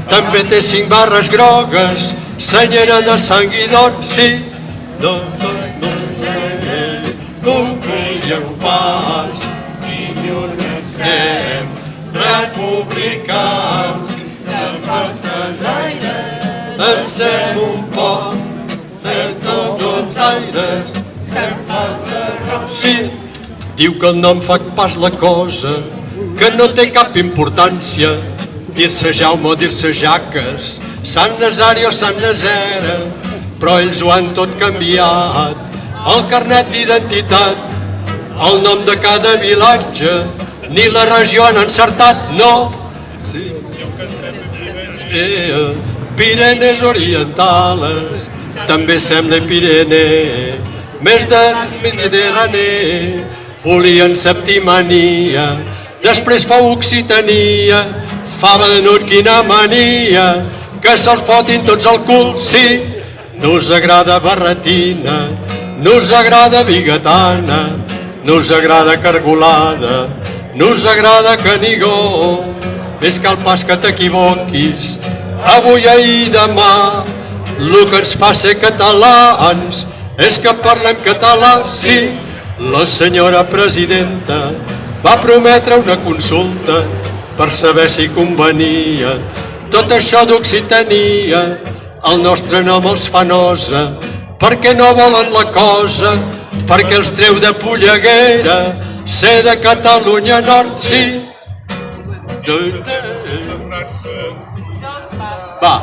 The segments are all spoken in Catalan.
també té 5 barres grogues, senyora de sang i d'or, sí. Concluiu pas, som republicans, de festejaires, passem un poc, de tots els aires, sí. Diu que el nom fa pas la cosa, que no té cap importància, dir-se Jaume o dir-se Jaques, Sant Nazari o Sant Nazera, però ells ho han tot canviat, el carnet d'identitat, el nom de cada vilatge, ni la regió han encertat, no. Sí. Pirenes Orientales, també sembla Pirene, més de Mediterrani, volien Septimania, després fou Occitania, fava de nord, quina mania, que se'l fotin tots al cul, sí. No us agrada barretina, no us agrada bigatana, no us agrada cargolada, no us agrada Canigó, més cal pas que t'equivoquis, avui, ahir, demà, el que ens fa ser catalans és que parlem català, sí. La senyora presidenta va prometre una consulta per saber si convenia tot això d'Occitania, el nostre nom els fa nosa, perquè no volen la cosa, perquè els treu de polleguera, ser de Catalunya Nord, sí. Va,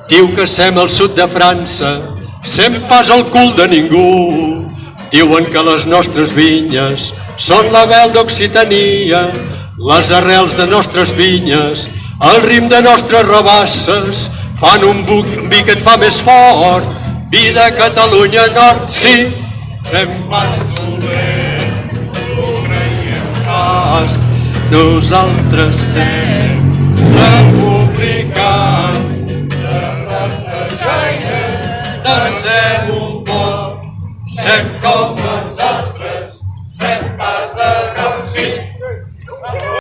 diu que sem al sud de França, sem pas al cul de ningú, diuen que les nostres vinyes són la vel d'Occitania, les arrels de nostres vinyes, el rim de nostres rabasses, fan un vi que et fa més fort, vi de Catalunya Nord, sí. Sem pas dolent, ho creiem pas, nosaltres sem republicans, de festejaires, de ser un poc, sem com els